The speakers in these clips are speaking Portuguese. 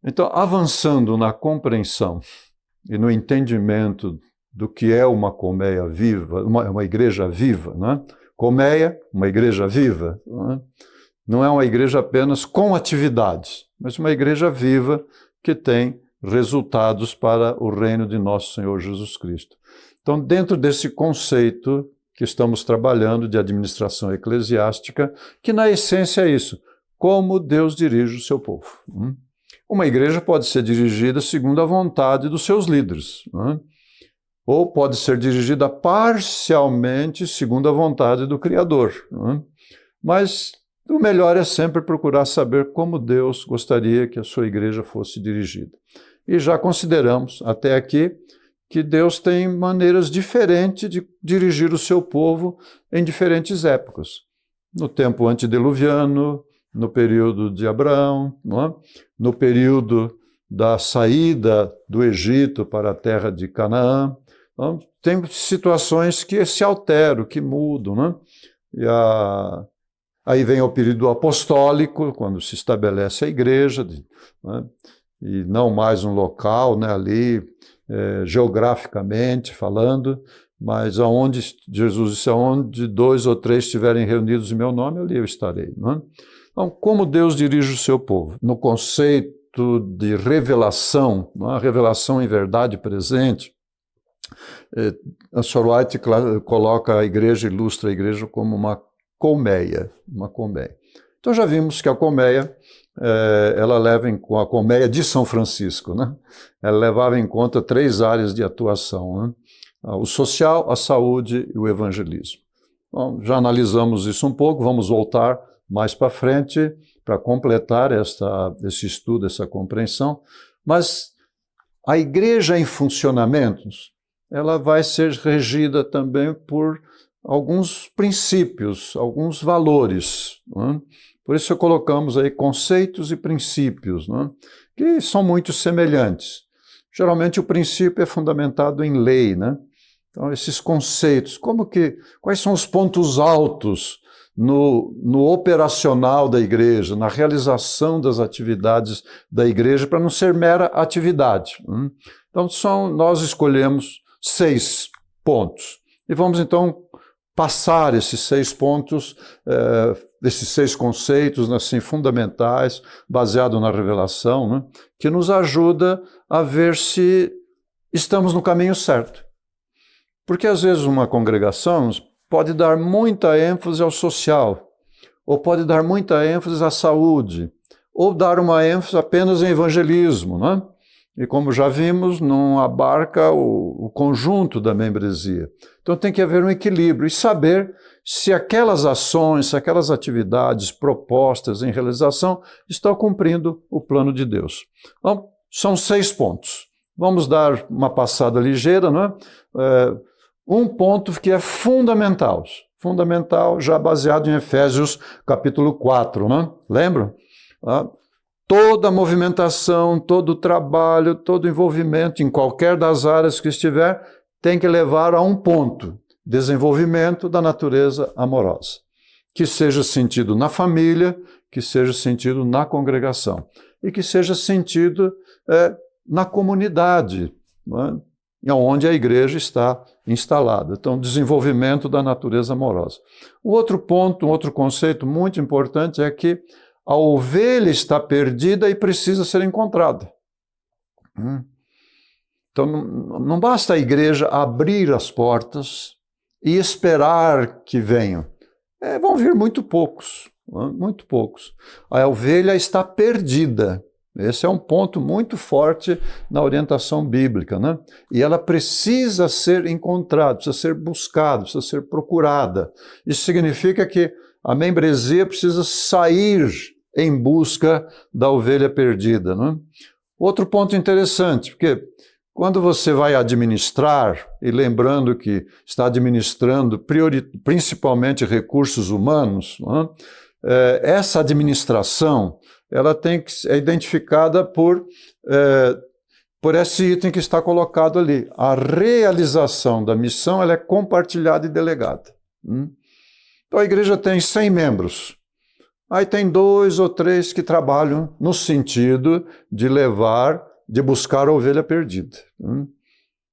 Então, avançando na compreensão e no entendimento do que é uma colmeia viva, uma igreja viva, né? Colmeia, uma igreja viva, né? Não é uma igreja apenas com atividades, mas uma igreja viva que tem resultados para o reino de nosso Senhor Jesus Cristo. Então, dentro desse conceito que estamos trabalhando de administração eclesiástica, que na essência é isso, como Deus dirige o seu povo. Uma igreja pode ser dirigida segundo a vontade dos seus líderes, né? Ou pode ser dirigida parcialmente segundo a vontade do Criador, né? Mas o melhor é sempre procurar saber como Deus gostaria que a sua igreja fosse dirigida. E já consideramos até aqui que Deus tem maneiras diferentes de dirigir o seu povo em diferentes épocas. No tempo antediluviano, no período de Abraão, não é? No período da saída do Egito para a terra de Canaã. Então, tem situações que se alteram, que mudam, né? Aí vem o período apostólico, quando se estabelece a igreja, né? E não mais um local, né, ali, geograficamente falando, mas aonde Jesus disse, aonde 2 ou 3 estiverem reunidos em meu nome, ali eu estarei. Né? Então, como Deus dirige o seu povo? No conceito de revelação, a revelação em verdade presente, a Sr. White coloca a igreja, ilustra a igreja como uma colmeia. Então já vimos que a colmeia, ela leva com a colmeia de São Francisco, né? Ela levava em conta 3 áreas de atuação, né? O social, a saúde e o evangelismo. Bom, já analisamos isso um pouco, vamos voltar mais para frente para completar esse estudo, essa compreensão, mas a igreja em funcionamento, ela vai ser regida também por alguns princípios, alguns valores, né? Por isso colocamos aí conceitos e princípios, né? Que são muito semelhantes. Geralmente o princípio é fundamentado em lei, né? Então esses conceitos, quais são os pontos altos no operacional da igreja, na realização das atividades da igreja, para não ser mera atividade, né? Então nós escolhemos 6 pontos e vamos então passar esses 6 pontos, esses 6 conceitos assim, fundamentais, baseados na revelação, né, que nos ajuda a ver se estamos no caminho certo. Porque às vezes uma congregação pode dar muita ênfase ao social, ou pode dar muita ênfase à saúde, ou dar uma ênfase apenas em evangelismo, né? E como já vimos, não abarca o conjunto da membresia. Então tem que haver um equilíbrio e saber se aquelas ações, se aquelas atividades propostas em realização estão cumprindo o plano de Deus. Então, são 6 pontos. Vamos dar uma passada ligeira, não é? Um ponto que é fundamental, já baseado em Efésios capítulo 4, né? Lembram? Toda a movimentação, todo o trabalho, todo o envolvimento em qualquer das áreas que estiver, tem que levar a um ponto, desenvolvimento da natureza amorosa, que seja sentido na família, que seja sentido na congregação e que seja sentido na comunidade, né, onde a igreja está instalada. Então, desenvolvimento da natureza amorosa. Um outro ponto, um outro conceito muito importante é que a ovelha está perdida e precisa ser encontrada. Então, não basta a igreja abrir as portas e esperar que venham. Vão vir muito poucos, muito poucos. A ovelha está perdida. Esse é um ponto muito forte na orientação bíblica, né? E ela precisa ser encontrada, precisa ser buscada, precisa ser procurada. Isso significa que a membresia precisa sair em busca da ovelha perdida, né? Outro ponto interessante, porque quando você vai administrar, e lembrando que está administrando principalmente recursos humanos, né, essa administração ela tem que ser identificada por esse item que está colocado ali. A realização da missão ela é compartilhada e delegada. Então a igreja tem 100 membros. Aí tem 2 ou 3 que trabalham no sentido de buscar a ovelha perdida.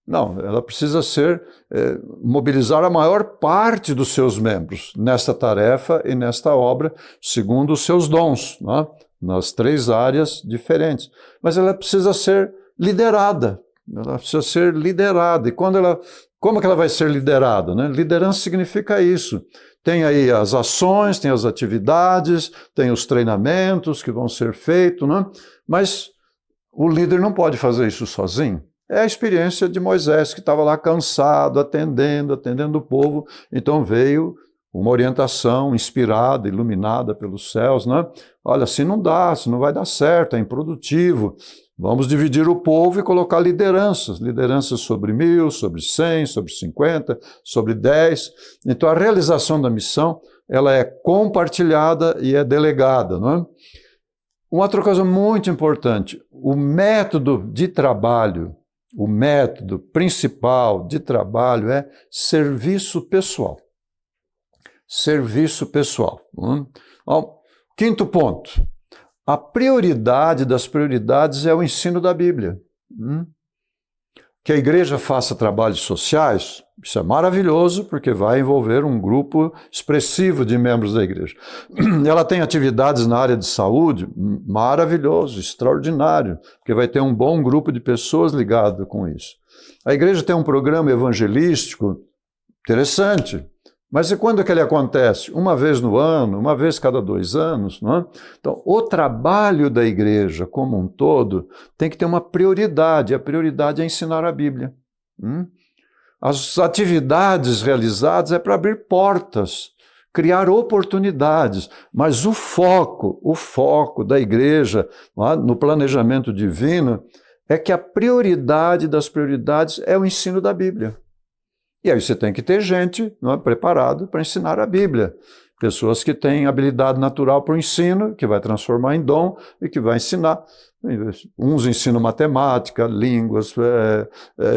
Não, ela precisa mobilizar a maior parte dos seus membros nesta tarefa e nesta obra, segundo os seus dons, né? Nas 3 áreas diferentes. Mas ela precisa ser liderada. Ela precisa ser liderada. E como que ela vai ser liderada, né? Liderança significa isso. Tem aí as ações, tem as atividades, tem os treinamentos que vão ser feitos, né? Mas o líder não pode fazer isso sozinho. É a experiência de Moisés, que estava lá cansado, atendendo o povo. Então veio uma orientação inspirada, iluminada pelos céus, né? Olha, assim não dá, assim não vai dar certo, é improdutivo. Vamos dividir o povo e colocar lideranças sobre 1000, sobre 100, sobre 50, sobre 10. Então a realização da missão, ela é compartilhada e é delegada, não é? Uma outra coisa muito importante, o método principal de trabalho é serviço pessoal. Serviço pessoal. Então, 5º ponto. A prioridade das prioridades é o ensino da Bíblia. Que a igreja faça trabalhos sociais, isso é maravilhoso, porque vai envolver um grupo expressivo de membros da igreja. Ela tem atividades na área de saúde, maravilhoso, extraordinário, porque vai ter um bom grupo de pessoas ligado com isso. A igreja tem um programa evangelístico interessante, mas e quando que ele acontece? Uma vez no ano, uma vez cada 2 anos, não é? Então, o trabalho da igreja como um todo tem que ter uma prioridade. A prioridade é ensinar a Bíblia. As atividades realizadas é para abrir portas, criar oportunidades, mas o foco da igreja, no planejamento divino, é que a prioridade das prioridades é o ensino da Bíblia. E aí você tem que ter gente preparado para ensinar a Bíblia. Pessoas que têm habilidade natural para o ensino, que vai transformar em dom e que vai ensinar. Uns ensinam matemática, línguas,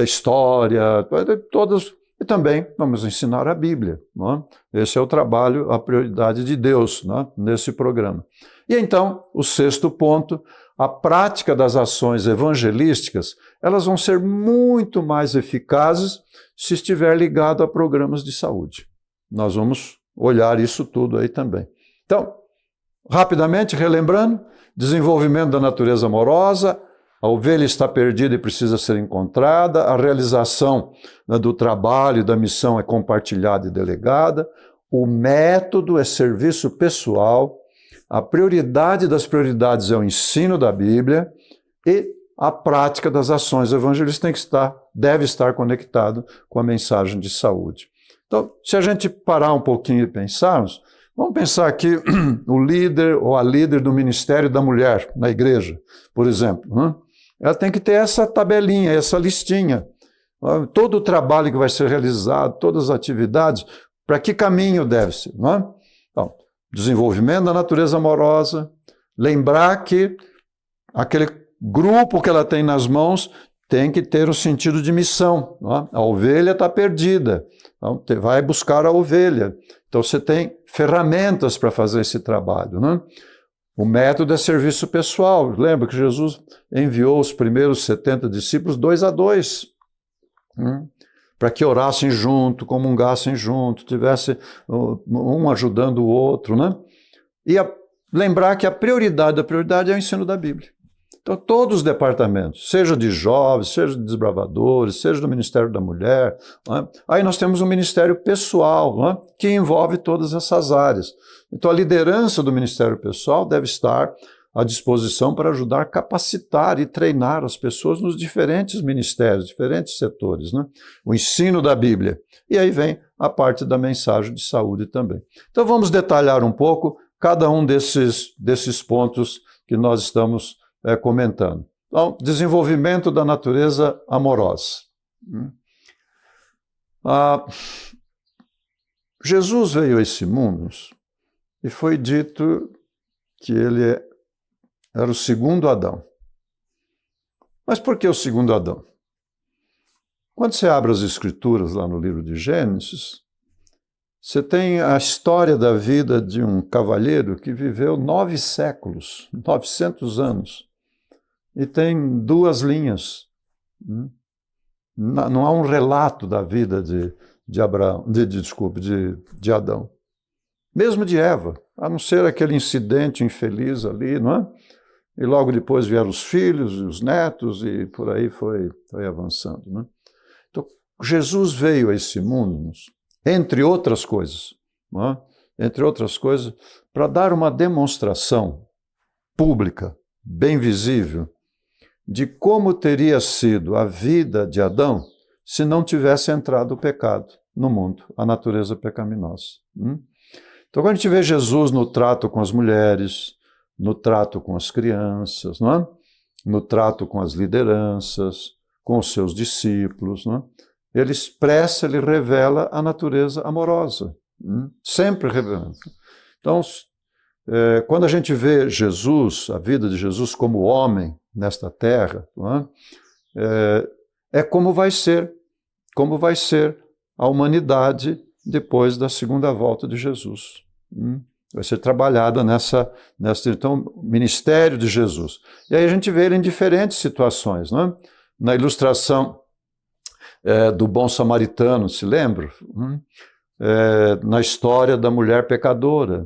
história, todos. E também vamos ensinar a Bíblia. Esse é o trabalho, a prioridade de Deus nesse programa. E então, o 6º ponto, a prática das ações evangelísticas, elas vão ser muito mais eficazes se estiver ligado a programas de saúde. Nós vamos olhar isso tudo aí também. Então, rapidamente, relembrando, desenvolvimento da natureza amorosa, a ovelha está perdida e precisa ser encontrada, a realização do trabalho e da missão é compartilhada e delegada, o método é serviço pessoal, a prioridade das prioridades é o ensino da Bíblia e a prática das ações evangelísticas deve estar conectado com a mensagem de saúde. Então, se a gente parar um pouquinho e pensarmos, vamos pensar aqui o líder ou a líder do Ministério da Mulher na igreja, por exemplo. Ela tem que ter essa tabelinha, essa listinha. Todo o trabalho que vai ser realizado, todas as atividades, para que caminho deve ser? Então, desenvolvimento da natureza amorosa, lembrar que aquele grupo que ela tem nas mãos tem que ter um sentido de missão. A ovelha está perdida, então vai buscar a ovelha. Então você tem ferramentas para fazer esse trabalho. O método é serviço pessoal. Lembra que Jesus enviou os primeiros 70 discípulos 2 a 2, para que orassem junto, comungassem junto, tivesse um ajudando o outro. E lembrar que a prioridade é o ensino da Bíblia. Então, todos os departamentos, seja de jovens, seja de desbravadores, seja do Ministério da Mulher, aí nós temos um ministério pessoal, que envolve todas essas áreas. Então, a liderança do ministério pessoal deve estar à disposição para ajudar a capacitar e treinar as pessoas nos diferentes ministérios, diferentes setores. O ensino da Bíblia. E aí vem a parte da mensagem de saúde também. Então, vamos detalhar um pouco cada um desses pontos que nós estamos comentando. Então, desenvolvimento da natureza amorosa. Jesus veio a esse mundo e foi dito que ele era o segundo Adão. Mas por que o segundo Adão? Quando você abre as Escrituras lá no livro de Gênesis, Você tem a história da vida de um cavalheiro que viveu 9 séculos, 900 anos, e tem 2 linhas. Não há um relato da vida de Abraão, de Adão. Mesmo de Eva, a não ser aquele incidente infeliz ali, não é? E logo depois vieram os filhos e os netos, e por aí foi avançando. Não é? Então, Jesus veio a esse mundo, entre outras coisas, não é? Entre outras coisas, para dar uma demonstração pública, bem visível, de como teria sido a vida de Adão se não tivesse entrado o pecado no mundo, a natureza pecaminosa. Então, quando a gente vê Jesus no trato com as mulheres, no trato com as crianças, não é? No trato com as lideranças, com os seus discípulos, não é? Ele expressa, ele revela a natureza amorosa, sempre revelando. Então, quando a gente vê Jesus, a vida de Jesus como homem nesta terra, não é como vai ser a humanidade depois da segunda volta de Jesus. Vai ser trabalhada então, ministério de Jesus. E aí a gente vê ele em diferentes situações, não é? Na ilustração do bom samaritano, se lembra? Na história da mulher pecadora,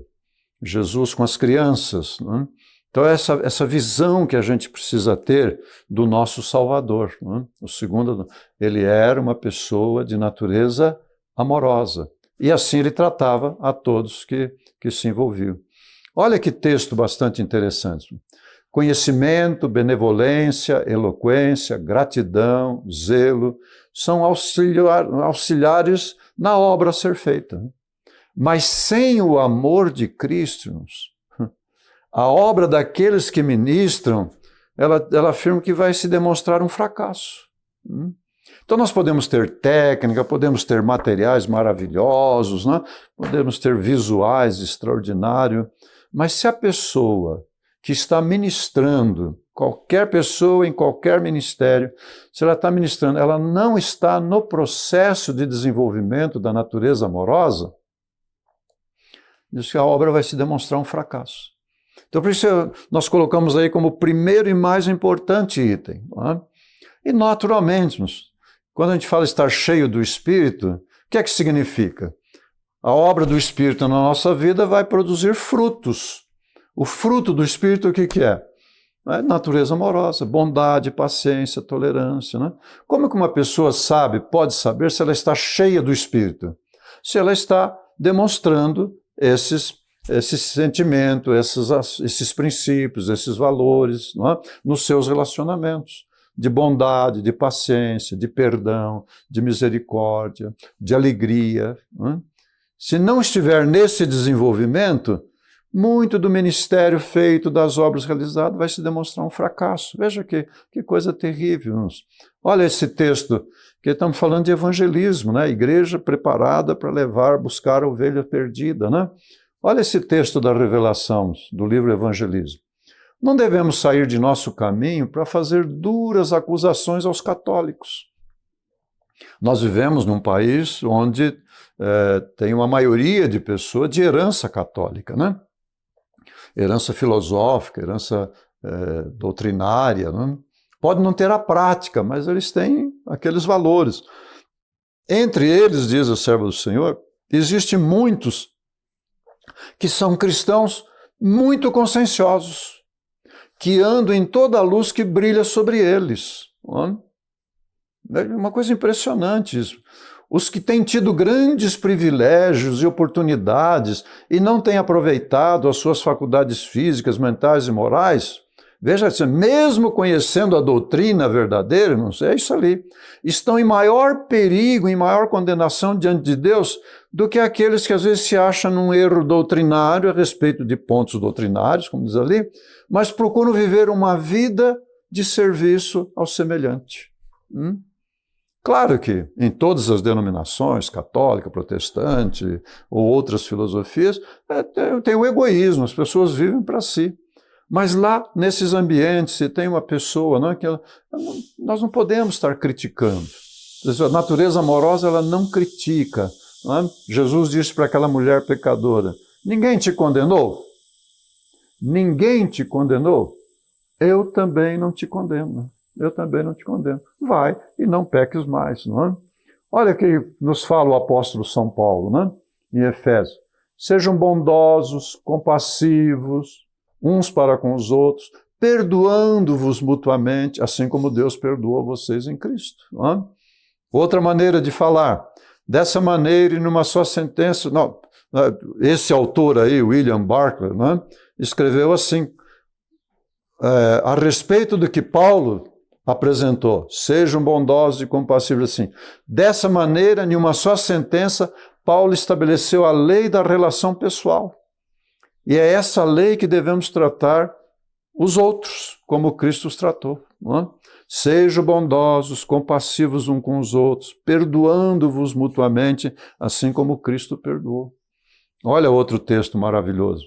Jesus com as crianças. Não é? Então, essa visão que a gente precisa ter do nosso Salvador. Não é? O segundo, ele era uma pessoa de natureza amorosa. E assim ele tratava a todos que se envolviam. Olha que texto bastante interessante. Conhecimento, benevolência, eloquência, gratidão, zelo, são auxiliares na obra a ser feita. Mas sem o amor de Cristo, a obra daqueles que ministram, ela afirma que vai se demonstrar um fracasso. Então nós podemos ter técnica, podemos ter materiais maravilhosos, né? Podemos ter visuais extraordinários, mas se a pessoa que está ministrando, qualquer pessoa em qualquer ministério, se ela está ministrando, ela não está no processo de desenvolvimento da natureza amorosa, diz que a obra vai se demonstrar um fracasso. Então por isso nós colocamos aí como primeiro e mais importante item. Não é? E naturalmente, quando a gente fala estar cheio do Espírito, o que é que significa? A obra do Espírito na nossa vida vai produzir frutos. O fruto do Espírito o que é? Natureza amorosa, bondade, paciência, tolerância. Né? Como que uma pessoa pode saber se ela está cheia do Espírito? Se ela está demonstrando esses sentimentos, esses princípios, esses valores, não é? Nos seus relacionamentos. De bondade, de paciência, de perdão, de misericórdia, de alegria. Não é? Se não estiver nesse desenvolvimento, muito do ministério feito, das obras realizadas, vai se demonstrar um fracasso. Veja que coisa terrível. Olha esse texto, que estamos falando de evangelismo, né? Igreja preparada para buscar a ovelha perdida. Né? Olha esse texto da Revelação, do livro Evangelismo. Não devemos sair de nosso caminho para fazer duras acusações aos católicos. Nós vivemos num país onde tem uma maioria de pessoas de herança católica, né? Herança filosófica, herança doutrinária. Né? Pode não ter a prática, mas eles têm aqueles valores. Entre eles, diz o servo do Senhor, existem muitos que são cristãos muito conscienciosos, que andam em toda a luz que brilha sobre eles. É uma coisa impressionante isso. Os que têm tido grandes privilégios e oportunidades e não têm aproveitado as suas faculdades físicas, mentais e morais, veja, mesmo conhecendo a doutrina verdadeira, não sei, é isso ali, estão em maior perigo, em maior condenação diante de Deus do que aqueles que às vezes se acham num erro doutrinário a respeito de pontos doutrinários, como diz ali, mas procuram viver uma vida de serviço ao semelhante. Claro que em todas as denominações, católica, protestante ou outras filosofias, tem o egoísmo, as pessoas vivem para si. Mas lá, nesses ambientes, se tem uma pessoa, não é, nós não podemos estar criticando. A natureza amorosa ela não critica, não é? Jesus disse para aquela mulher pecadora, ninguém te condenou? Ninguém te condenou? Eu também não te condeno. Eu também não te condeno. Vai e não peques mais, não é? Olha o que nos fala o apóstolo São Paulo, né? Em Efésios. Sejam bondosos, compassivos, uns para com os outros, perdoando-vos mutuamente, assim como Deus perdoou vocês em Cristo. Não é? Outra maneira de falar, dessa maneira e numa só sentença, não, esse autor aí, William Barclay, não é? Escreveu assim, a respeito do que Paulo apresentou, sejam bondosos e compassivos assim. Dessa maneira, em uma só sentença, Paulo estabeleceu a lei da relação pessoal. E é essa lei que devemos tratar os outros, como Cristo os tratou. Não é? Sejam bondosos, compassivos uns com os outros, perdoando-vos mutuamente, assim como Cristo perdoou. Olha outro texto maravilhoso.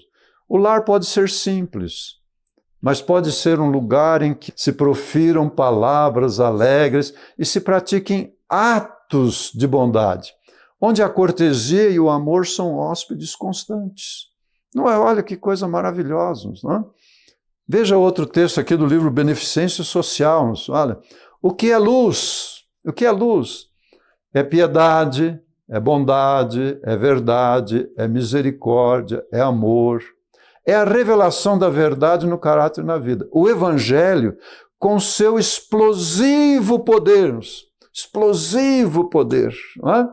O lar pode ser simples, mas pode ser um lugar em que se profiram palavras alegres e se pratiquem atos de bondade, onde a cortesia e o amor são hóspedes constantes. Não é? Olha que coisa maravilhosa, não é? Veja outro texto aqui do livro Beneficência Social. Olha, o que é luz? O que é luz? É piedade, é bondade, é verdade, é misericórdia, é amor. É a revelação da verdade no caráter e na vida. O Evangelho, com seu explosivo poder, não é?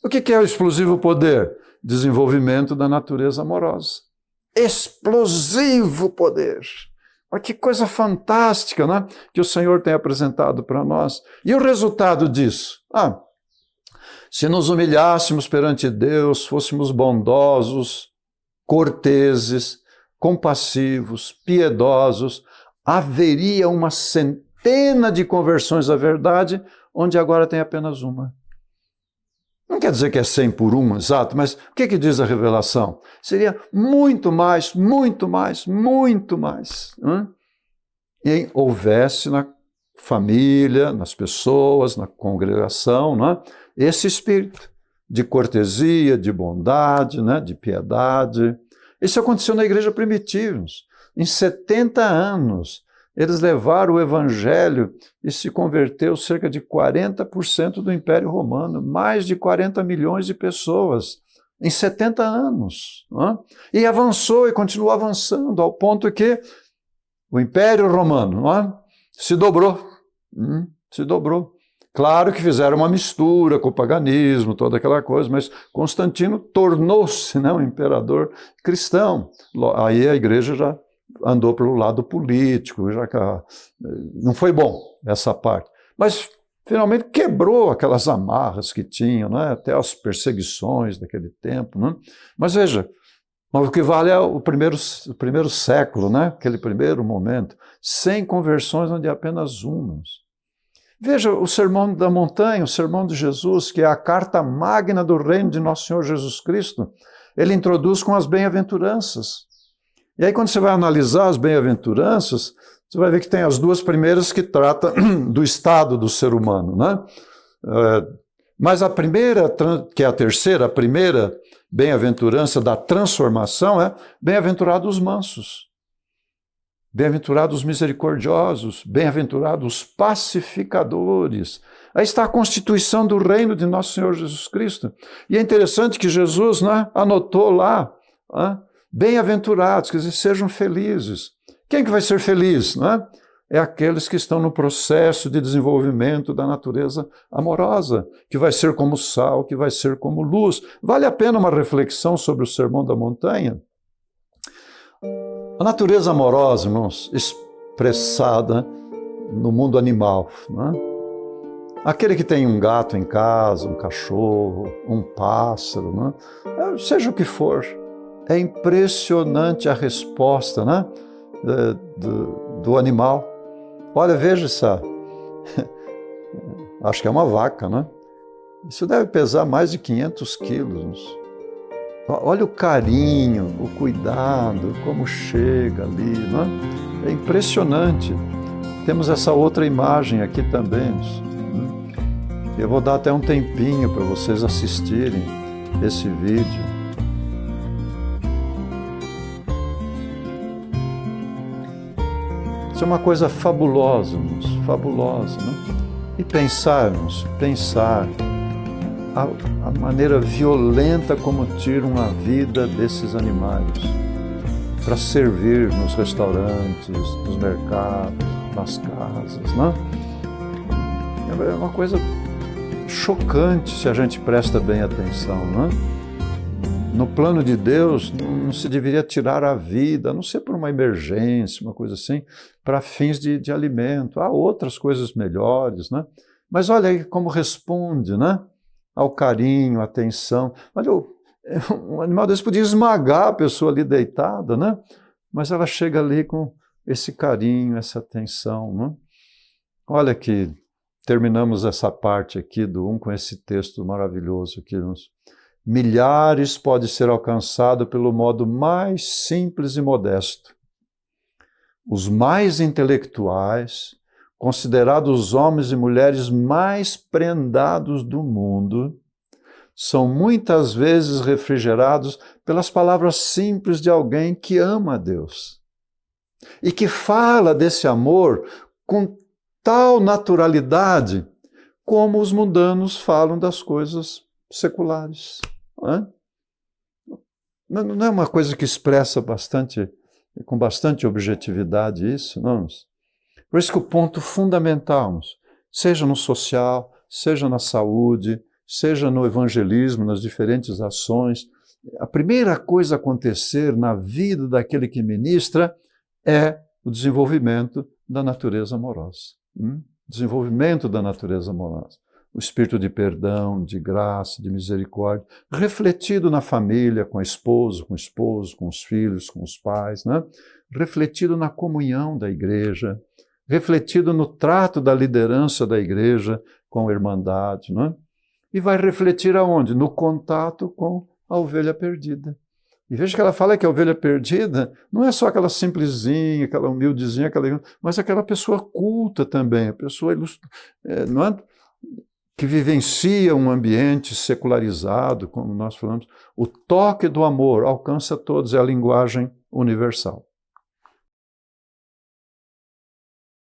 O que é o explosivo poder? Desenvolvimento da natureza amorosa. Explosivo poder. Olha que coisa fantástica, né? Que o Senhor tem apresentado para nós. E o resultado disso? Se nos humilhássemos perante Deus, fôssemos bondosos, corteses, compassivos, piedosos, haveria uma centena de conversões à verdade, onde agora tem apenas uma. Não quer dizer que é 100 por 1, exato, mas o que diz a revelação? Seria muito mais, muito mais, muito mais. E houvesse na família, nas pessoas, na congregação, né, esse espírito de cortesia, de bondade, né, de piedade. Isso aconteceu na igreja primitiva. Em 70 anos, eles levaram o evangelho e se converteu cerca de 40% do Império Romano, mais de 40 milhões de pessoas, em 70 anos. Né? E avançou e continuou avançando, ao ponto que o Império Romano se dobrou. Se dobrou. Claro que fizeram uma mistura com o paganismo, toda aquela coisa, mas Constantino tornou-se, né, um imperador cristão. Aí a igreja já andou pelo lado político, já que não foi bom essa parte. Mas finalmente quebrou aquelas amarras que tinham, né, até as perseguições daquele tempo. Né? Mas veja, o que vale é o primeiro século, né, aquele primeiro momento, sem conversões onde apenas umas. Veja o Sermão da Montanha, o Sermão de Jesus, que é a carta magna do reino de Nosso Senhor Jesus Cristo, ele introduz com as bem-aventuranças. E aí quando você vai analisar as bem-aventuranças, você vai ver que tem as duas primeiras que tratam do estado do ser humano, né? Mas a primeira, que é a terceira, a primeira bem-aventurança da transformação é bem-aventurados os mansos. Bem-aventurados os misericordiosos, bem-aventurados os pacificadores. Aí está a constituição do reino de Nosso Senhor Jesus Cristo. E é interessante que Jesus, né, anotou lá, bem-aventurados, quer dizer, sejam felizes. Quem que vai ser feliz? Né? É aqueles que estão no processo de desenvolvimento da natureza amorosa, que vai ser como sal, que vai ser como luz. Vale a pena uma reflexão sobre o Sermão da Montanha? A natureza amorosa, irmãos, expressada no mundo animal. Né? Aquele que tem um gato em casa, um cachorro, um pássaro, né? Seja o que for, é impressionante a resposta, né? do animal. Olha, veja essa. Acho que é uma vaca, né? Isso deve pesar mais de 500 quilos. Olha o carinho, o cuidado, como chega ali, não é? É impressionante. Temos essa outra imagem aqui também. Eu vou dar até um tempinho para vocês assistirem esse vídeo. Isso é uma coisa fabulosa, fabulosa, né? E pensar a maneira violenta como tiram a vida desses animais para servir nos restaurantes, nos mercados, nas casas, né? É uma coisa chocante se a gente presta bem atenção, né? No plano de Deus, não se deveria tirar a vida, a não ser por uma emergência, uma coisa assim, para fins de alimento. Há outras coisas melhores, né? Mas olha aí como responde, né? Ao carinho, à atenção. Olha, um animal desse podia esmagar a pessoa ali deitada, né? Mas ela chega ali com esse carinho, essa atenção, né? Olha que terminamos essa parte aqui do 1 com esse texto maravilhoso aqui. Milhares pode ser alcançado pelo modo mais simples e modesto. Os mais intelectuais, considerados os homens e mulheres mais prendados do mundo, são muitas vezes refrigerados pelas palavras simples de alguém que ama a Deus e que fala desse amor com tal naturalidade como os mundanos falam das coisas seculares. Não é uma coisa que expressa com bastante objetividade isso, não? Por isso que o ponto fundamental, seja no social, seja na saúde, seja no evangelismo, nas diferentes ações, a primeira coisa a acontecer na vida daquele que ministra é o desenvolvimento da natureza amorosa. Desenvolvimento da natureza amorosa. O espírito de perdão, de graça, de misericórdia, refletido na família, com a esposa, com o esposo, com os filhos, com os pais, né? Refletido na comunhão da igreja, refletido no trato da liderança da igreja com a irmandade, né? E vai refletir aonde? No contato com a ovelha perdida. E veja que ela fala que a ovelha perdida não é só aquela simplesinha, aquela humildezinha, mas aquela pessoa culta também, a pessoa não é? Que vivencia um ambiente secularizado, como nós falamos. O toque do amor alcança todos, é a linguagem universal.